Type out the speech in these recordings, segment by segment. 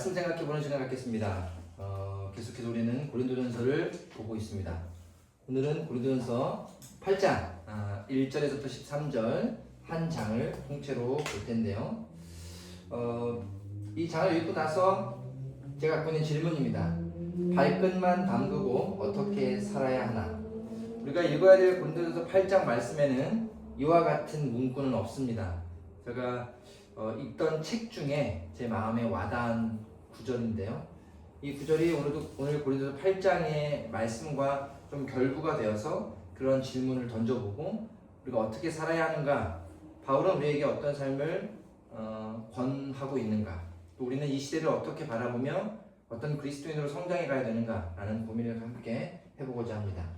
말씀 생각해보는 시간 갖겠습니다. 계속해서 우리는 고린도전서를 보고 있습니다. 오늘은 고린도전서 8장 1절에서부터 13절 한 장을 통째로 볼 텐데요. 이 장을 읽고 나서 제가 갖고 있는 질문입니다. 발끝만 담그고 어떻게 살아야 하나? 우리가 읽어야 될 고린도전서 8장 말씀에는 이와 같은 문구는 없습니다. 제가 읽던 책 중에 제 마음에 와닿은 구절인데요. 이 구절이 오늘 고린도서 8장의 말씀과 좀 결부가 되어서 그런 질문을 던져보고 우리가 어떻게 살아야 하는가, 바울은 우리에게 어떤 삶을 권하고 있는가, 또 우리는 이 시대를 어떻게 바라보며 어떤 그리스도인으로 성장해 가야 되는가 라는 고민을 함께 해보고자 합니다.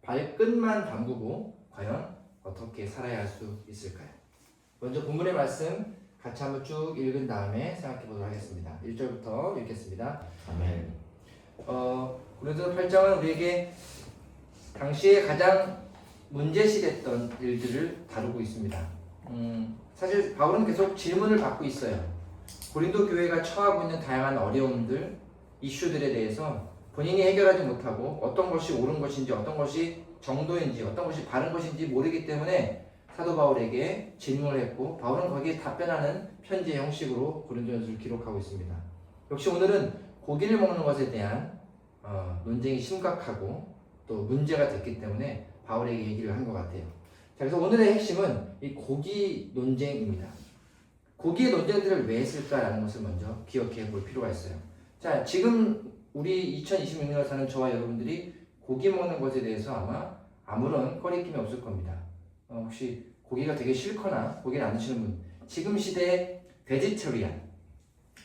발끝만 담그고 과연 어떻게 살아야 할 수 있을까요? 먼저 본문의 말씀 같이 한번 쭉 읽은 다음에 생각해 보도록 하겠습니다. 1절부터 읽겠습니다. 아멘. 고린도서 8장은 우리에게 당시에 가장 문제시됐던 일들을 다루고 있습니다. 사실 바울은 계속 질문을 받고 있어요. 고린도 교회가 처하고 있는 다양한 어려움들, 이슈들에 대해서 본인이 해결하지 못하고 어떤 것이 옳은 것인지, 어떤 것이 정도인지, 어떤 것이 바른 것인지 모르기 때문에 사도 바울에게 질문을 했고, 바울은 거기에 답변하는 편지의 형식으로 고린도전서를 기록하고 있습니다. 역시 오늘은 고기를 먹는 것에 대한 논쟁이 심각하고 또 문제가 됐기 때문에 바울에게 얘기를 한 것 같아요. 자, 그래서 오늘의 핵심은 이 고기 논쟁입니다. 고기의 논쟁들을 왜 했을까라는 것을 먼저 기억해 볼 필요가 있어요. 자, 지금 우리 2026년을 사는 저와 여러분들이 고기 먹는 것에 대해서 아마 아무런 꺼리낌이 없을 겁니다. 혹시 고기가 되게 싫거나 고기를 안 드시는 분, 지금 시대의 베지터리안,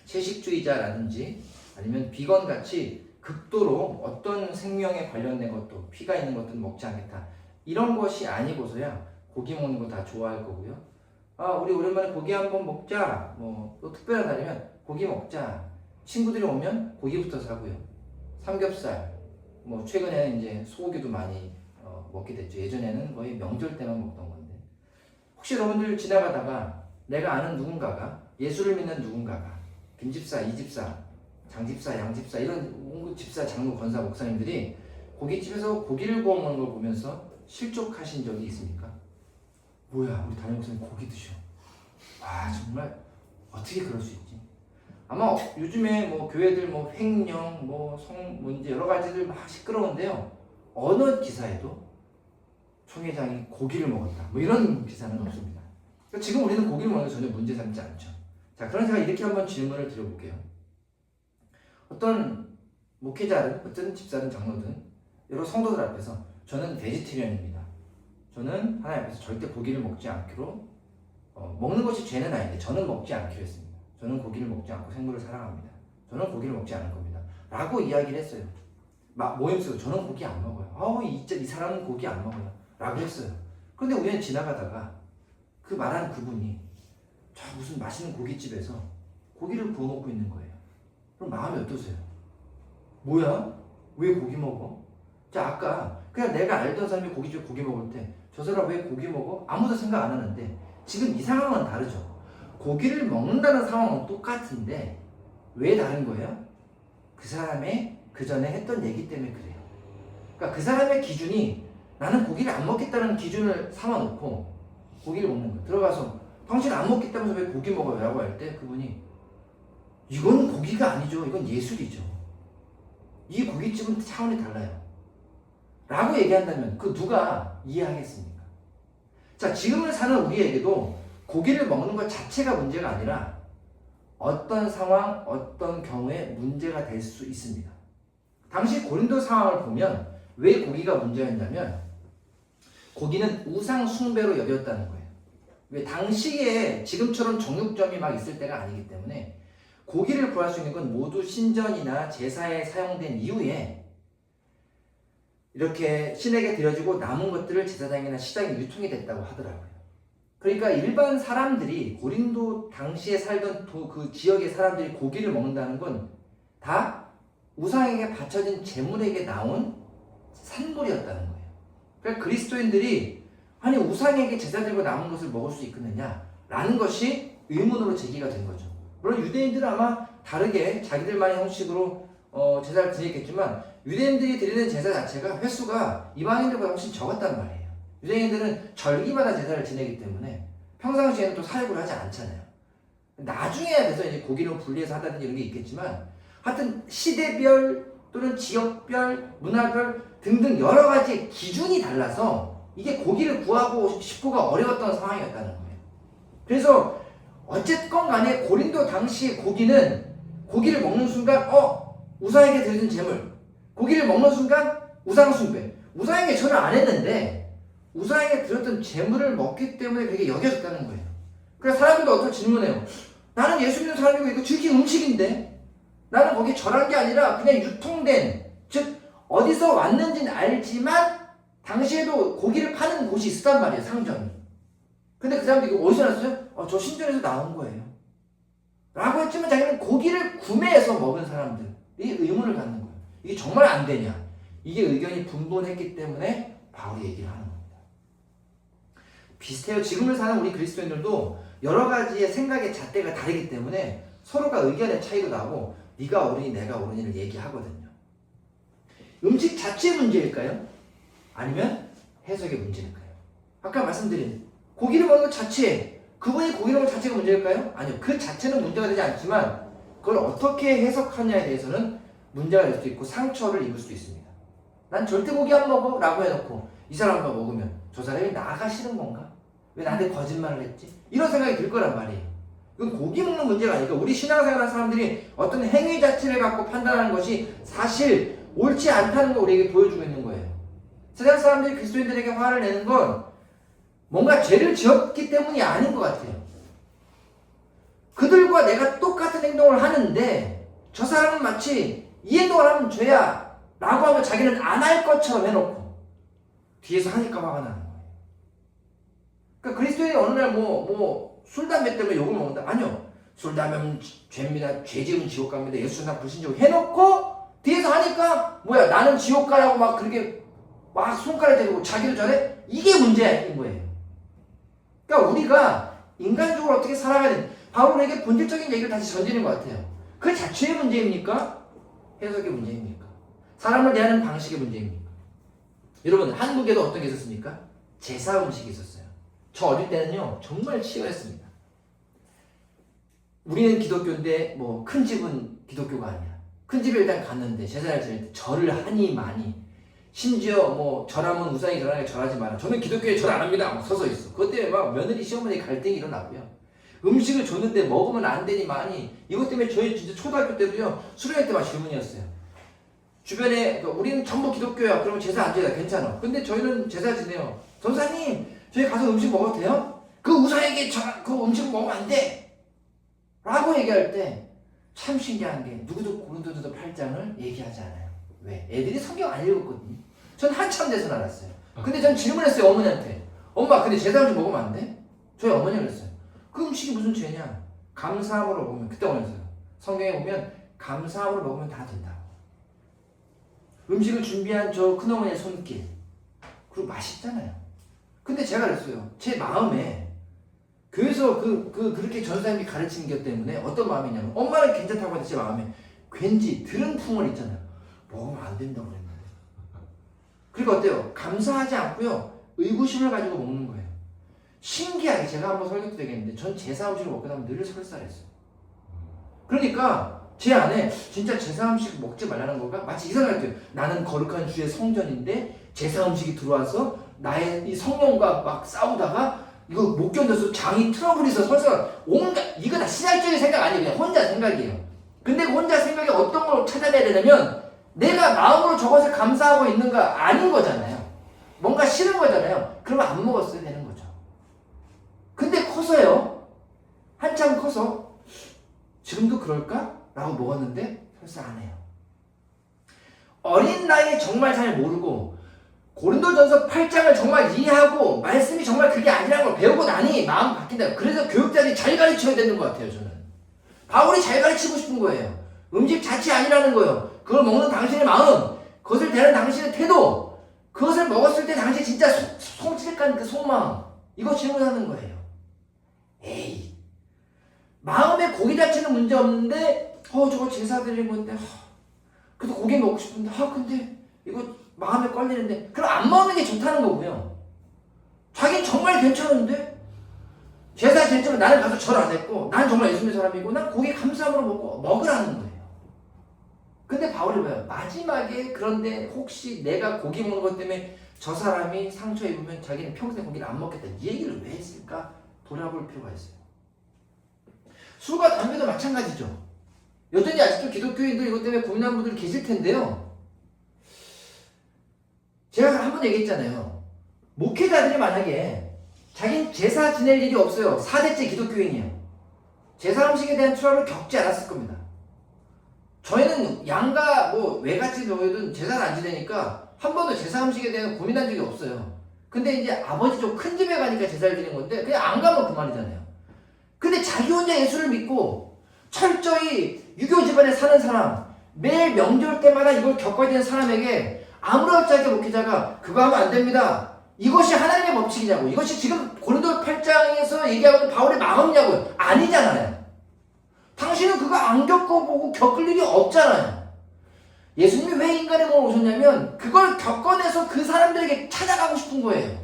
채식주의자라든지 아니면 비건 같이 극도로 어떤 생명에 관련된 것도, 피가 있는 것들은 먹지 않겠다, 이런 것이 아니고서야 고기 먹는 거 다 좋아할 거고요. 우리 오랜만에 고기 한번 먹자, 또 특별한 날이면 고기 먹자, 친구들이 오면 고기부터 사고요. 삼겹살, 최근에는 이제 소고기도 많이 먹게 됐죠. 예전에는 거의 명절 때만 먹던 건데, 혹시 여러분들 지나가다가 내가 아는 누군가가, 예수를 믿는 누군가가, 김집사, 이집사, 장집사, 양집사, 이런 온갖 집사, 장로, 권사, 목사님들이 고깃집에서 고기를 구워 먹는 걸 보면서 실족하신 적이 있습니까? 뭐야, 우리 담임 목사님 고기 드셔. 와, 정말 어떻게 그럴 수 있지? 아마 요즘에 교회들 횡령, 성 문제 여러 가지들 막 시끄러운데요. 어느 기사에도 총회장이 고기를 먹었다, 이런 기사는 없습니다. 그러니까 지금 우리는 고기를 먹는 게 전혀 문제 삼지 않죠. 자, 그럼 제가 이렇게 한번 질문을 드려볼게요. 어떤 목회자든, 어떤 집사든, 장로든, 여러 성도들 앞에서 저는 베지테리언입니다. 저는 하나님 앞에서 절대 고기를 먹지 않기로, 먹는 것이 죄는 아닌데 저는 먹지 않기로 했습니다. 저는 고기를 먹지 않고 생물을 사랑합니다. 저는 고기를 먹지 않을 겁니다. 라고 이야기를 했어요. 모임 속에서 저는 고기 안 먹어요. 이 사람은 고기 안 먹어요. 라고 했어요. 그런데 우연히 지나가다가 그 말한 그분이 저 무슨 맛있는 고깃집에서 고기를 구워 먹고 있는 거예요. 그럼 마음이 어떠세요? 뭐야? 왜 고기 먹어? 자, 아까 그냥 내가 알던 사람이 고깃집에 고기 먹을 때 저 사람 왜 고기 먹어? 아무도 생각 안 하는데, 지금 이 상황은 다르죠. 고기를 먹는다는 상황은 똑같은데 왜 다른 거예요? 그 사람의 그 전에 했던 얘기 때문에 그래요. 그러니까 그 사람의 기준이 나는 고기를 안 먹겠다는 기준을 삼아놓고 고기를 먹는 거예요. 들어가서 당신 안 먹겠다면서 왜 고기 먹어요? 라고 할 때 그분이 이건 고기가 아니죠. 이건 예술이죠. 이 고깃집은 차원이 달라요. 라고 얘기한다면 그 누가 이해하겠습니까? 자, 지금을 사는 우리에게도 고기를 먹는 것 자체가 문제가 아니라 어떤 상황, 어떤 경우에 문제가 될 수 있습니다. 당시 고린도 상황을 보면 왜 고기가 문제였냐면 고기는 우상 숭배로 여겼다는 거예요. 왜? 당시에 지금처럼 정육점이 막 있을 때가 아니기 때문에 고기를 구할 수 있는 건 모두 신전이나 제사에 사용된 이후에 이렇게 신에게 드려지고 남은 것들을 제사장이나 시장에 유통이 됐다고 하더라고요. 그러니까 일반 사람들이, 고린도 당시에 살던 그 지역의 사람들이 고기를 먹는다는 건 다 우상에게 바쳐진 제물에게 나온 산물이었다는 거예요. 그러니까 그리스도인들이 아니 우상에게 제사 드리고 남은 것을 먹을 수 있겠느냐 라는 것이 의문으로 제기가 된 거죠. 물론 유대인들은 아마 다르게 자기들만의 형식으로 제사를 드리겠지만 유대인들이 드리는 제사 자체가 횟수가 이방인들보다 훨씬 적었단 말이에요. 유대인들은 절기마다 제사를 지내기 때문에 평상시에는 또 사육을 하지 않잖아요. 나중에 돼서 이제 고기를 분리해서 한다든지 이런 게 있겠지만 하여튼 시대별 또는 지역별, 문화별 등등 여러 가지 기준이 달라서 이게 고기를 구하고 싶고가 어려웠던 상황이었다는 거예요. 그래서 어쨌건 간에 고린도 당시 고기는 고기를 먹는 순간 우상에게 드리는 제물, 고기를 먹는 순간 우상숭배, 우상에게 절을 안 했는데 우상에게 드렸던 제물을 먹기 때문에 그게 여겨졌다는 거예요. 그래서 사람들도 어떤 질문해요. 나는 예수 믿는 사람이고 이거 즐긴 음식인데 나는 거기 절한 게 아니라 그냥 유통된, 즉 어디서 왔는지는 알지만 당시에도 고기를 파는 곳이 있었단 말이에요. 상점이. 근데 그 사람들이 이거 어디서 났어요? 저 신전에서 나온 거예요 라고 했지만 자기는 고기를 구매해서 먹은 사람들이 의문을 갖는 거예요. 이게 정말 안 되냐, 이게 의견이 분분했기 때문에 바울이 얘기를 하는 겁니다. 비슷해요. 지금을 사는 우리 그리스도인들도 여러 가지의 생각의 잣대가 다르기 때문에 서로가 의견의 차이도 나고 네가 옳으니 내가 옳으니를 얘기하거든요. 음식 자체의 문제일까요? 아니면 해석의 문제일까요? 아까 말씀드린 고기를 먹는 것 자체, 그분이 고기를 먹는 것 자체가 문제일까요? 아니요. 그 자체는 문제가 되지 않지만 그걸 어떻게 해석하냐에 대해서는 문제가 될 수도 있고 상처를 입을 수도 있습니다. 난 절대 고기 안 먹어 라고 해놓고 이 사람과 먹으면 저 사람이 나가 싫은 건가? 왜 나한테 거짓말을 했지? 이런 생각이 들 거란 말이에요. 이건 고기 먹는 문제가 아니니까 우리 신앙생활하는 사람들이 어떤 행위 자체를 갖고 판단하는 것이 사실 옳지 않다는 걸 우리에게 보여주고 있는 거예요. 세상 사람들이 그리스도인들에게 화를 내는 건 뭔가 죄를 지었기 때문이 아닌 것 같아요. 그들과 내가 똑같은 행동을 하는데 저 사람은 마치 이 행동을 하면 죄야 라고 하고 자기는 안 할 것처럼 해놓고 뒤에서 하니까 화가 나는 거예요. 그러니까 그리스도인이 어느 날 술, 담배 때문에 욕을 먹는다? 아니요. 술, 담배는 죄입니다. 죄 지으면 지옥 갑니다. 예수 나 불신자고 해놓고 뒤에서 하니까 뭐야 나는 지옥 가라고 막 그렇게 막 손가락 대고 자기도 저래? 이게 문제인 거예요. 그러니까 우리가 인간적으로 어떻게 살아가야 되는, 바울에게 본질적인 얘기를 다시 던지는 것 같아요. 그 자체의 문제입니까? 해석의 문제입니까? 사람을 대하는 방식의 문제입니까? 여러분 한국에도 어떤 게 있었습니까? 제사 음식이 있었어요. 저 어릴 때는요 정말 치열했습니다. 우리는 기독교인데 큰 집은 기독교가 아니야. 큰 집에 일단 갔는데 제사를 지낼 때 절을 하니 많이, 심지어 절하면 우상이 절하니까 절하지 마라. 저는 기독교에 절 안 합니다. 막 서서 있어. 그것 때문에 막 며느리 시어머니 갈등이 일어나고요. 음식을 줬는데 먹으면 안 되니 많이. 이것 때문에 저희 진짜 초등학교 때도요 수련회 때 막 질문이었어요. 주변에 우리는 전부 기독교야. 그러면 제사 안 지내요. 괜찮아. 근데 저희는 제사 지내요. 전사님 저희 가서 음식 먹어도 돼요? 그 우상에게 그 음식 먹으면 안 돼 라고 얘기할 때 참 신기한 게 누구도 고린도전서 8장을 얘기하지 않아요. 왜? 애들이 성경 안 읽었거든요. 전 한참 돼서 알았어요. 근데 전 질문했어요 어머니한테. 엄마 근데 제사 음식 먹으면 안 돼? 저희 어머니가 그랬어요. 그 음식이 무슨 죄냐? 감사함으로 먹으면, 그때 어머니였어요. 성경에 보면 감사함으로 먹으면 다 된다. 음식을 준비한 저 큰어머니의 손길, 그리고 맛있잖아요. 근데 제가 그랬어요. 제 마음에 교회에서 그렇게 전사님이 가르치는 것 때문에 어떤 마음이냐면 엄마는 괜찮다고 하는데 제 마음에 왠지 들은 풍을 있잖아요. 먹으면 안 된다고 그랬는데. 그리고 어때요? 감사하지 않고요 의구심을 가지고 먹는 거예요. 신기하게 제가 한번 설교도 되겠는데 전 제사 음식을 먹고 나면 늘 설사했어요. 그러니까 제 안에 진짜 제사 음식 먹지 말라는 거가 마치 이상할 때요. 나는 거룩한 주의 성전인데 제사 음식이 들어와서 나의 이 성령과 막 싸우다가 이거 못 견뎌서 장이 트러블이 있어 설사 온갖, 이거 다 신학적인 생각 아니에요. 그냥 혼자 생각이에요. 근데 그 혼자 생각에 어떤 걸 찾아내야 되냐면 내가 마음으로 저것을 감사하고 있는가 아닌 거잖아요. 뭔가 싫은 거잖아요. 그러면 안 먹었어야 되는 거죠. 근데 커서요. 한참 커서 지금도 그럴까? 라고 먹었는데 설사 안 해요. 어린 나이에 정말 잘 모르고 고린도전서 8장을 정말 이해하고 말씀이 정말 그게 아니라는 걸 배우고 나니 마음 바뀐다. 그래서 교육자들이 잘 가르쳐야 되는 것 같아요. 저는 바울이 잘 가르치고 싶은 거예요. 음식 자체 아니라는 거예요. 그걸 먹는 당신의 마음, 그것을 대하는 당신의 태도, 그것을 먹었을 때 당신 진짜 송칠한 그 속마음, 이거 질문하는 거예요. 에이, 마음의 고기 자체는 문제 없는데 저거 제사 드리는 건데 그래도 고기 먹고 싶은데 근데 이거 마음에 걸리는데 그럼 안 먹는 게 좋다는 거고요. 자기는 정말 괜찮은데 제사 드리지만 나는 가서 절 안 했고 난 정말 예수님의 사람이고 난 고기 감사함으로 먹으라는 거예요. 근데 바울이 뭐예요? 마지막에 그런데 혹시 내가 고기 먹는 것 때문에 저 사람이 상처 입으면 자기는 평생 고기를 안 먹겠다 이 얘기를 왜 했을까? 돌아볼 필요가 있어요. 술과 담배도 마찬가지죠. 여전히 아직도 기독교인들 이것 때문에 고민하는 분들이 계실 텐데요. 제가 한 번 얘기했잖아요. 목회자들이 만약에 자기는 제사 지낼 일이 없어요. 4대째 기독교인이에요. 제사 음식에 대한 트러블을 겪지 않았을 겁니다. 저희는 양가 외갓집 저희든 제사를 안 지내니까 한 번도 제사 음식에 대한 고민한 적이 없어요. 근데 이제 아버지 좀 큰 집에 가니까 제사를 드리는 건데 그냥 안 가면 그만이잖아요. 근데 자기 혼자 예수를 믿고 철저히 유교 집안에 사는 사람, 매일 명절 때마다 이걸 겪어야 되는 사람에게 아무렇지 않게 목회자가 그거 하면 안 됩니다. 이것이 하나님의 법칙이냐고. 이것이 지금 고린도 8장에서 얘기하고 있는 바울의 마음이냐고요. 아니잖아요. 당신은 그거 안 겪어보고 겪을 일이 없잖아요. 예수님이 왜 인간의 몸으로 오셨냐면 그걸 겪어내서 그 사람들에게 찾아가고 싶은 거예요.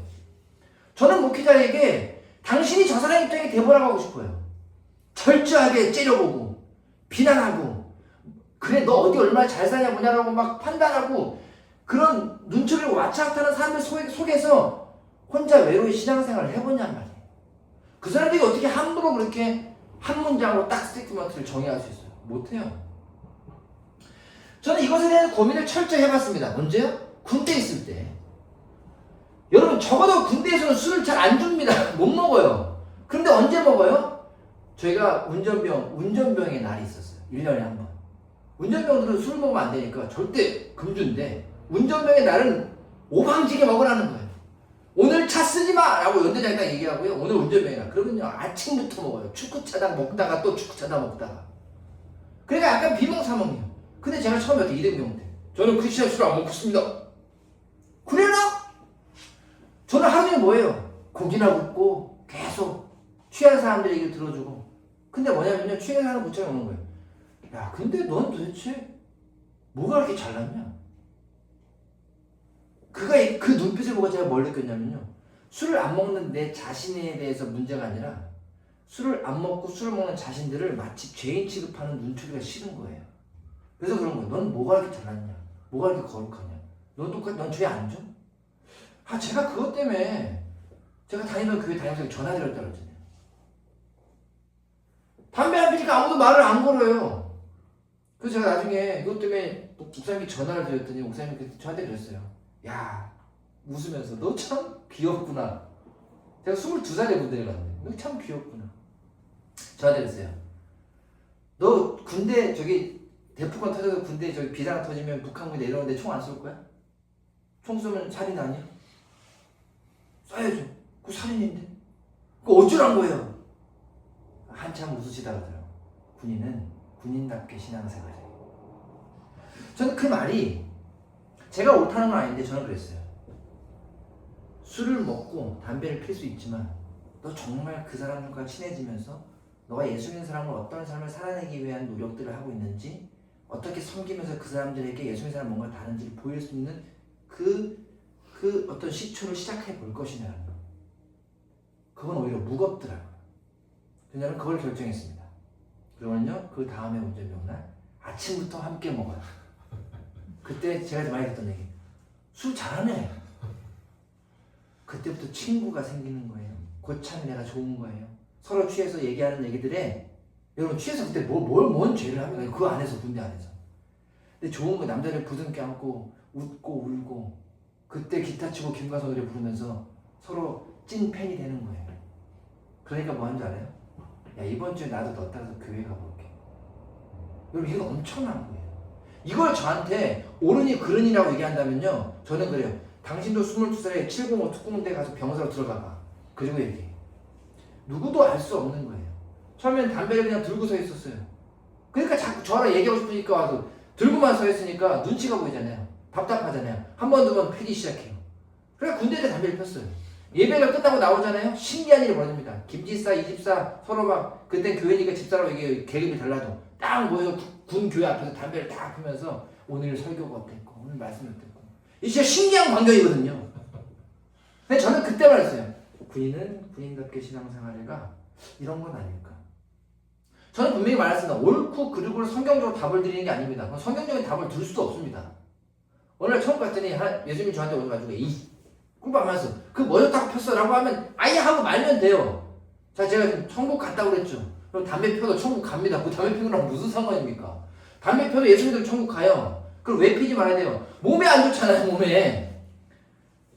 저는 목회자에게 당신이 저 사람 입장에 되돌아가고 싶어요. 철저하게 째려보고 비난하고 그래 너 어디 얼마나 잘 사냐 뭐냐라고 막 판단하고 그런 눈초리를 와차하는 사람들 속에서 혼자 외로이 신앙생활을 해보냔 말이에요. 그 사람들이 어떻게 함부로 그렇게 한 문장으로 딱 스테이트먼트를 정의할 수 있어요? 못해요. 저는 이것에 대한 고민을 철저히 해봤습니다. 언제요? 군대에 있을 때. 여러분 적어도 군대에서는 술을 잘 안 줍니다. 못 먹어요. 그런데 언제 먹어요? 저희가 운전병의 날이 있었어요. 1년에 한 번. 운전병들은 술 먹으면 안 되니까 절대 금주인데 운전병의 날은 오방지게 먹으라는 거예요. 오늘 차 쓰지 마! 라고 연대장이 딱 얘기하고요. 오늘 운전병이라. 그러면요 아침부터 먹어요. 축구차당 먹다가 또 축구차당 먹다가. 그러니까 약간 비몽사몽이에요. 근데 제가 처음에 어떻게 이등병인데 저는 그 시간에 술 안 먹고 있습니다. 그래라? 저는 하루 종일 뭐예요? 고기나 굽고 계속 취한 사람들 얘기를 들어주고. 근데 뭐냐면요 취한 사람 고쳐에 오는 거예요. 야 근데 넌 도대체 뭐가 그렇게 잘났냐? 그 눈빛을 보고 제가 뭘 느꼈냐면요 술을 안 먹는 내 자신에 대해서 문제가 아니라 술을 안 먹고 술을 먹는 자신들을 마치 죄인 취급하는 눈초리가 싫은 거예요. 그래서 그런 거예요. 넌 뭐가 이렇게 잘났냐? 뭐가 이렇게 거룩하냐? 넌 죄 안 져? 제가 그것 때문에 제가 다니던 교회 다니면서 전화 드렸다 그랬잖아요. 담배 안 피니까 아무도 말을 안 걸어요. 그래서 제가 나중에 이것 때문에 목사님이 전화를 드렸더니 목사님이 저한테 그랬어요. 야 웃으면서 너 참 귀엽구나. 제가 22살에 군대를 갔는데 너 참 귀엽구나. 저한테 그랬어요. 너 군대 대포가 터져서 군대 비상 터지면 북한군이 내려오는데 총 안 쏠 거야? 총 쏘면 살인 아니야? 쏴야죠. 그거 살인인데. 그거 어쩌란 거예요? 한참 웃으시다가 들어요. 군인은 군인답게 신앙생활을 해요. 저는 그 말이 제가 옳다는 건 아닌데 저는 그랬어요. 술을 먹고 담배를 필 수 있지만 너 정말 그 사람들과 친해지면서 너가 예수 믿는 사람을 어떤 삶을 살아내기 위한 노력들을 하고 있는지 어떻게 섬기면서 그 사람들에게 예수 믿는 사람 뭔가 다른지를 보일 수 있는 그 어떤 시초를 시작해 볼 것이냐는 거. 그건 오히려 무겁더라고요. 그녀는 그걸 결정했습니다. 그러면요 그 다음에 운전병날 아침부터 함께 먹어요. 그때 제가 많이 했던 얘기 술 잘하네. 그때부터 친구가 생기는 거예요. 고참 내가 좋은 거예요. 서로 취해서 얘기하는 얘기들에 여러분 취해서 그때 뭔 죄를 합니까? 그 안에서 군대 안에서. 근데 좋은 거 남자를 부둥켜 안고 웃고 울고 그때 기타 치고 김가서 노래 부르면서 서로 찐 팬이 되는 거예요. 그러니까 뭐 하는 줄 알아요? 야 이번 주에 나도 너 따라서 교회 가볼게. 여러분 이건 엄청난 거예요. 이걸 저한테 옳으니 그르니라고 얘기한다면요 저는 그래요. 당신도 22살에 705 특공대 가서 병사로 들어가봐. 그리고 얘기해. 누구도 알 수 없는 거예요. 처음엔 담배를 그냥 들고 서 있었어요. 그러니까 자꾸 저랑 얘기하고 싶으니까 와서 들고만 서 있으니까 눈치가 보이잖아요. 답답하잖아요. 한 번 두 번 피기 시작해요. 그러니까 군대 때 담배를 폈어요. 예배가 끝나고 나오잖아요. 신기한 일이 벌어집니다. 김집사, 이집사 서로 막 그때 교회니까 집사로 이게 계급이 달라도 딱 모여서 군 교회 앞에서 담배를 딱 피면서 오늘 설교가 어땠고 오늘 말씀이 어땠고 이 진짜 신기한 광경이거든요. 근데 저는 그때 말했어요. 군인은 군인답게 신앙생활해가 이런 건 아닐까. 저는 분명히 말했습니다. 옳고 그르고를 성경적으로 답을 드리는 게 아닙니다. 그건 성경적인 답을 들 수도 없습니다. 어느 날 처음 갔더니 예수님이 저한테 오셔가지고 꿀밤하면서 그 뭐 좋다고 폈어? 라고 하면 아예 하고 말면 돼요. 자, 제가 지금 천국 갔다고 그랬죠. 그럼 담배 펴도 천국 갑니다. 그 담배 피는 거랑 무슨 상관입니까? 담배 펴도 예수님도 천국 가요. 그럼 왜 피지 말아야 돼요? 몸에 안 좋잖아요. 몸에.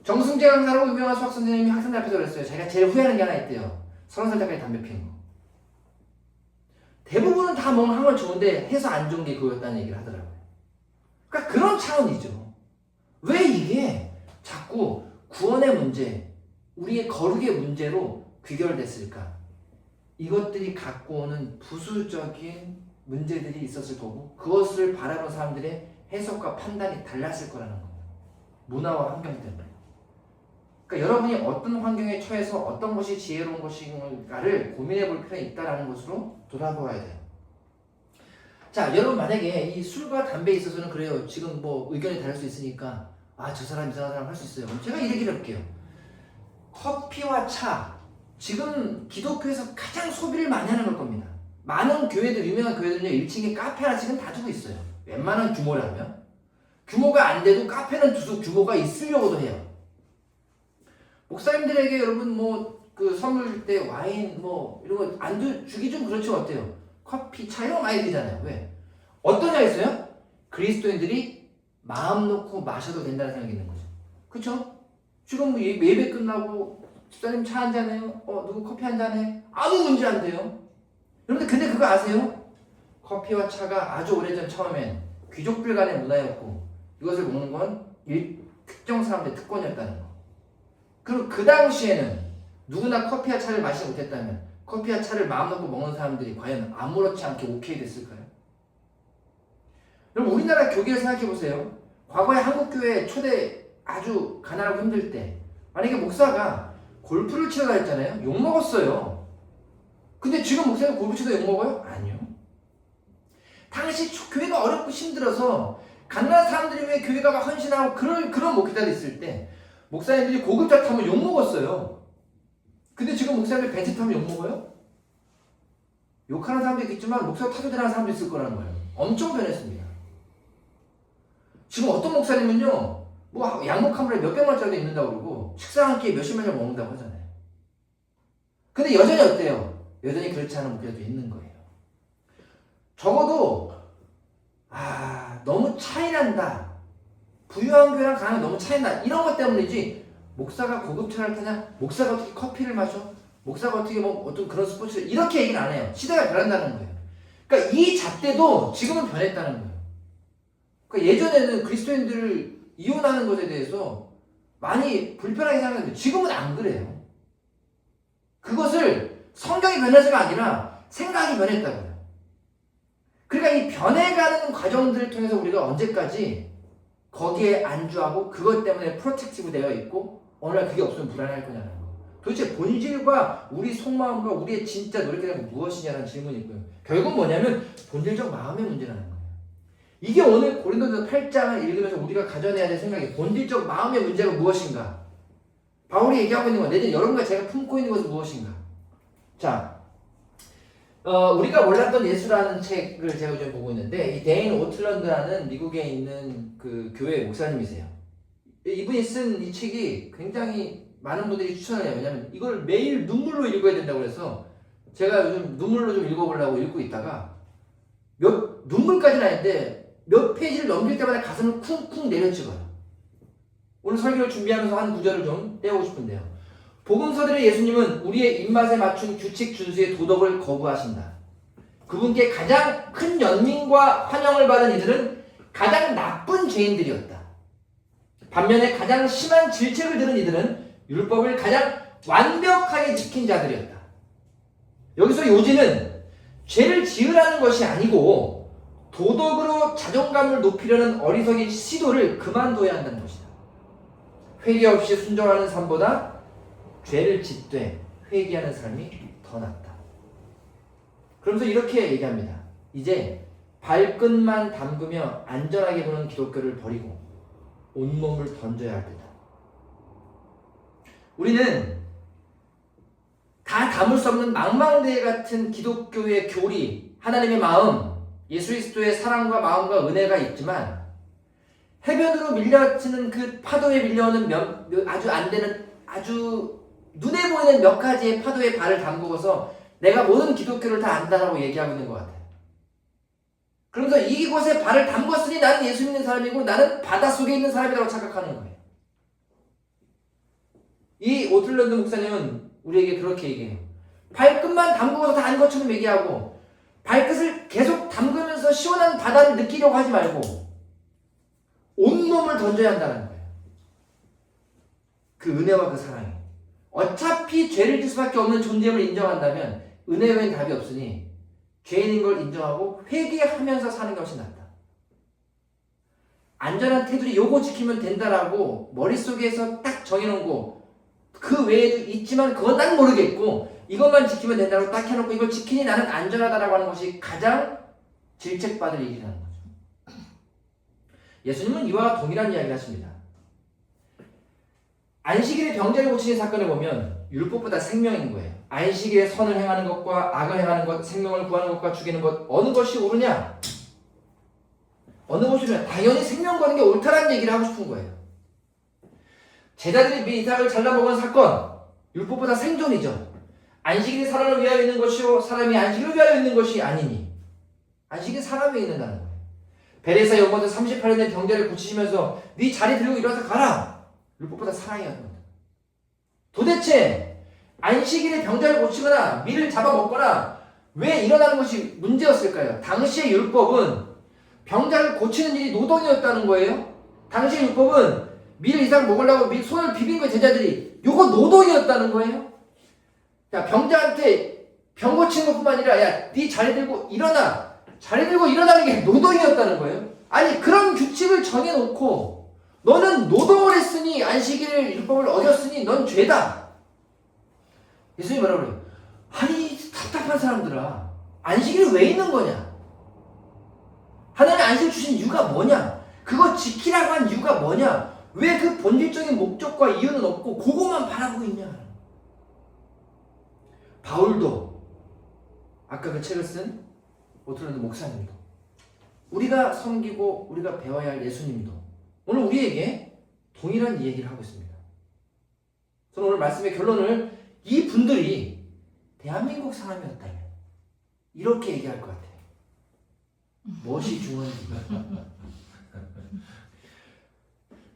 정승재 강사라고 유명한 수학 선생님이 학생들 앞에서 그랬어요. 자기가 제일 후회하는 게 하나 있대요. 30살 때까지 담배 피는 거. 대부분은 다 뭐 한 건 좋은데 해서 안 좋은 게 그거였다는 얘기를 하더라고요. 그러니까 그런 차원이죠. 왜 이게 자꾸 구원의 문제, 우리의 거룩의 문제로 귀결됐을까? 이것들이 갖고 오는 부수적인 문제들이 있었을 거고 그것을 바라본 사람들의 해석과 판단이 달랐을 거라는 겁니다. 문화와 환경 때문에. 그러니까 여러분이 어떤 환경에 처해서 어떤 것이 지혜로운 것인가를 고민해 볼 필요가 있다는 것으로 돌아보아야 돼요. 자, 여러분 만약에 이 술과 담배에 있어서는 그래요. 지금 뭐 의견이 다를 수 있으니까 저 사람 이상한 사람 할 수 있어요. 그럼 제가 이 얘기를 할게요. 커피와 차 지금 기독교에서 가장 소비를 많이 하는 걸 겁니다. 많은 교회들, 유명한 교회들은요 1층에 카페 하나 지금 다 두고 있어요. 웬만한 규모라면. 규모가 안 돼도 카페는 규모가 있으려고도 해요. 목사님들에게 여러분 뭐 그 선물 줄 때 와인 뭐 이런 거 안 주기 좀 그렇죠. 어때요? 커피, 차 이런 거 많이 드리잖아요. 왜? 어떤 애 있어요? 그리스도인들이 마음 놓고 마셔도 된다는 생각이 있는 거죠. 그쵸? 지금 뭐 예배 끝나고 집사님 차 한 잔해요? 누구 커피 한 잔해? 아무 문제 안 돼요. 여러분들 근데 그거 아세요? 커피와 차가 아주 오래전 처음엔 귀족들 간의 문화였고 이것을 먹는 건 특정 사람들의 특권이었다는 거. 그리고 그 당시에는 누구나 커피와 차를 마시지 못했다면 커피와 차를 마음 놓고 먹는 사람들이 과연 아무렇지 않게 오케이 됐을까요? 여러분 우리나라 교계를 생각해 보세요. 과거에 한국교회 초대 아주 가난하고 힘들 때 만약에 목사가 골프를 치러 다녔잖아요. 욕먹었어요. 근데 지금 목사가 골프 치다 욕먹어요? 아니요. 당시 교회가 어렵고 힘들어서 가난한 사람들이 왜 교회가 헌신하고 그런 목회자들이 있을 때 목사님들이 고급차 타면 욕먹었어요. 근데 지금 목사님들 벤츠 타면 욕먹어요? 욕하는 사람도 있겠지만 목사가 타도 되는 사람도 있을 거라는 거예요. 엄청 변했습니다. 지금 어떤 목사님은요 뭐 양복 한 벌에 몇백만 원짜리도 있는다고 그러고 식사 한 끼에 몇십만 원짜리 먹는다고 하잖아요. 근데 여전히 어때요? 여전히 그렇지 않은 목회자도 있는 거예요. 적어도 너무 차이난다. 부유한 교회랑 가난한 너무 차이나 이런 것 때문이지 목사가 고급차를 타냐? 목사가 어떻게 커피를 마셔? 목사가 어떻게 뭐 어떤 그런 스포츠를 이렇게 얘기는 안 해요. 시대가 변한다는 거예요. 그러니까 이 잣대도 지금은 변했다는 거예요. 그러니까 예전에는 그리스도인들을 이혼하는 것에 대해서 많이 불편하게 생각했는데 지금은 안 그래요. 그것을 성경이 변해서가 아니라 생각이 변했다고요. 그러니까 이 변해가는 과정들을 통해서 우리가 언제까지 거기에 안주하고 그것 때문에 프로텍티브 되어 있고 어느 날 그게 없으면 불안할 거냐는 거. 도대체 본질과 우리 속마음과 우리의 진짜 노력이란 무엇이냐는 질문이 있고요. 결국 뭐냐면 본질적 마음의 문제라는 거예요. 이게 오늘 고린도전서 8장을 읽으면서 우리가 가져내야 될 생각이 본질적 마음의 문제가 무엇인가? 바울이 얘기하고 있는 건 내지는 여러분과 제가 품고 있는 것은 무엇인가? 자, 우리가 몰랐던 예수라는 책을 제가 요즘 보고 있는데 이 데인 오틀런드라는 미국에 있는 그 교회 목사님이세요. 이분이 쓴 이 책이 굉장히 많은 분들이 추천을 해요. 왜냐면 이걸 매일 눈물로 읽어야 된다고 그래서 제가 요즘 눈물로 좀 읽어보려고 읽고 있다가 눈물까지는 아닌데 몇 페이지를 넘길 때마다 가슴을 쿵쿵 내려찍어요. 오늘 설교를 준비하면서 한 구절을 좀 떼우고 싶은데요. 복음서들의 예수님은 우리의 입맛에 맞춘 규칙 준수의 도덕을 거부하신다. 그분께 가장 큰 연민과 환영을 받은 이들은 가장 나쁜 죄인들이었다. 반면에 가장 심한 질책을 들은 이들은 율법을 가장 완벽하게 지킨 자들이었다. 여기서 요지는 죄를 지으라는 것이 아니고 도덕으로 자존감을 높이려는 어리석인 시도를 그만둬야 한다는 것이다. 회개 없이 순종하는 삶보다 죄를 짓되 회개하는 삶이 더 낫다. 그러면서 이렇게 얘기합니다. 이제 발끝만 담그며 안전하게 보는 기독교를 버리고 온몸을 던져야 할 때다. 우리는 다 담을 수 없는 망망대해 같은 기독교의 교리, 하나님의 마음, 예수 그리스도의 사랑과 마음과 은혜가 있지만 해변으로 밀려치는 그 파도에 밀려오는 아주 안 되는, 아주 눈에 보이는 몇 가지의 파도에 발을 담그고서 내가 모든 기독교를 다 안다라고 얘기하고 있는 것 같아요. 그러면서 이곳에 발을 담궜으니 나는 예수 믿는 사람이고 나는 바닷속에 있는 사람이라고 착각하는 거예요. 이 오틀랜드 목사님은 우리에게 그렇게 얘기해요. 발끝만 담그고서 다 안 것처럼 얘기하고 발끝을 계속 담그면서 시원한 바다를 느끼려고 하지 말고 온몸을 던져야 한다는 거예요. 그 은혜와 그 사랑이. 어차피 죄를 질 수밖에 없는 존재임을 인정한다면 은혜 외엔 답이 없으니 죄인인 걸 인정하고 회개하면서 사는 게 훨씬 낫다. 안전한 테두리 요거 지키면 된다라고 머릿속에서 딱 정해놓은 거 그 외에도 있지만 그건 난 모르겠고 이것만 지키면 된다고 딱 해놓고 이걸 지키니 나는 안전하다라고 하는 것이 가장 질책받을 일이라는 거죠. 예수님은 이와 동일한 이야기를 하십니다. 안식일에 병자를 고치는 사건을 보면 율법보다 생명인 거예요. 안식일에 선을 행하는 것과 악을 행하는 것, 생명을 구하는 것과 죽이는 것 어느 것이 옳으냐? 어느 것이 옳으냐? 당연히 생명 거는 게 옳다라는 얘기를 하고 싶은 거예요. 제자들이 미 이삭을 잘라먹은 사건, 율법보다 생존이죠. 안식일이 사람을 위하여 있는 것이요 사람이 안식일을 위하여 있는 것이 아니니 안식일이 사람에 있는다는 거예요. 베레사 여관에서 38년 된 병자를 고치시면서 네 자리 들고 일어나서 가라. 율법보다 사랑이 하는 겁니다. 도대체 안식일에 병자를 고치거나 밀을 잡아먹거나 왜 일어나는 것이 문제였을까요? 당시의 율법은 병자를 고치는 일이 노동이었다는 거예요. 당시의 율법은 밀 이상 먹으려고 손을 비빈 거예요. 제자들이. 요거 노동이었다는 거예요. 야, 병자한테 병 고치는 것뿐만 아니라 야, 네 자리 들고 일어나. 자리 들고 일어나는 게 노동이었다는 거예요. 아니 그런 규칙을 정해놓고 너는 노동을 했으니 안식일 율법을 어겼으니 넌 죄다. 예수님이 뭐라고 그래요? 아니 답답한 사람들아, 안식일이 왜 있는 거냐? 하나님 안식일 주신 이유가 뭐냐? 그거 지키라고 한 이유가 뭐냐? 왜 그 본질적인 목적과 이유는 없고 그거만 바라보고 있냐? 바울도 아까 그 책을 쓴 오틀랜드 목사님도 우리가 섬기고 우리가 배워야 할 예수님도 오늘 우리에게 동일한 얘기를 하고 있습니다. 저는 오늘 말씀의 결론을 이 분들이 대한민국 사람이었다면 이렇게 얘기할 것 같아요. 무엇이 중요한지.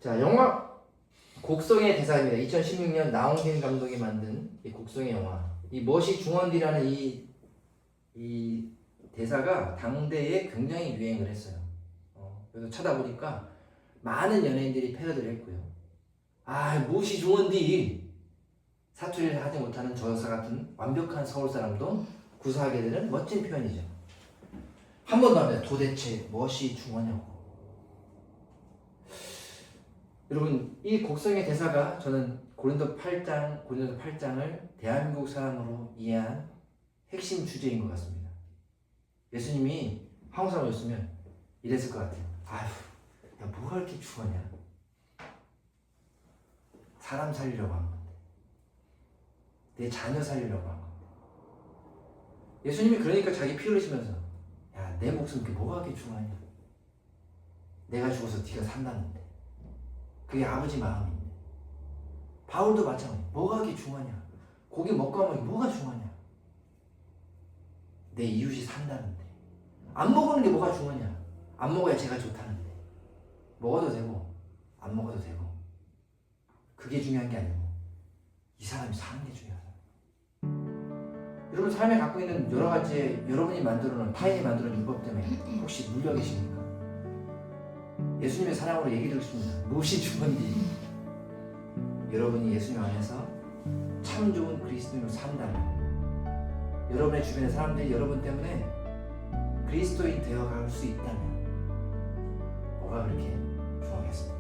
자, 영화 곡성의 대사입니다. 2016년 나홍진 감독이 만든 이 곡성의 영화. 이 무엇이 중원디라는 이 대사가 당대에 굉장히 유행을 했어요. 그래서 찾아보니까 많은 연예인들이 패러디를 했고요. 아, 무엇이 중원디? 사투리를 하지 못하는 저 여사 같은 완벽한 서울 사람도 구사하게 되는 멋진 표현이죠. 한 번 더 합니다. 도대체 무엇이 중요하냐고. 여러분, 이 곡성의 대사가 저는 고린도 8장을 대한민국 사람으로 이해한 핵심 주제인 것 같습니다. 예수님이 한국 사람이었으면 이랬을 것 같아요. 아휴, 야, 뭐가 이렇게 중요하냐? 사람 살리려고 한 건데, 내 자녀 살리려고 한 건데. 예수님이 그러니까 자기 피 흘리시면서 야, 내 목숨 그게 뭐가 그렇게 중요하냐? 내가 죽어서 네가 산다는데. 그게 아버지 마음인데. 바울도 마찬가지. 뭐가 그렇게 중요하냐? 고기 먹고 하면 뭐가 중요하냐? 내 이웃이 산다는데. 안 먹는 게 뭐가 중요하냐? 안 먹어야 제가 좋다는데. 먹어도 되고 안 먹어도 되고. 그게 중요한 게 아니고 이 사람이 사는 게 중요하다. 여러분 삶에 갖고 있는 여러 가지 여러분이 만들어놓은 타인이 만들어놓은 율법 때문에 혹시 물려 계십니까? 예수님의 사랑으로 얘기 드리고 싶습니다. 무엇이 중요한지 여러분이 예수님 안에서 참 좋은 그리스도인으로 산다면, 여러분의 주변의 사람들이 여러분 때문에 그리스도인 되어갈 수 있다면 뭐가 그렇게 중요하겠습니까?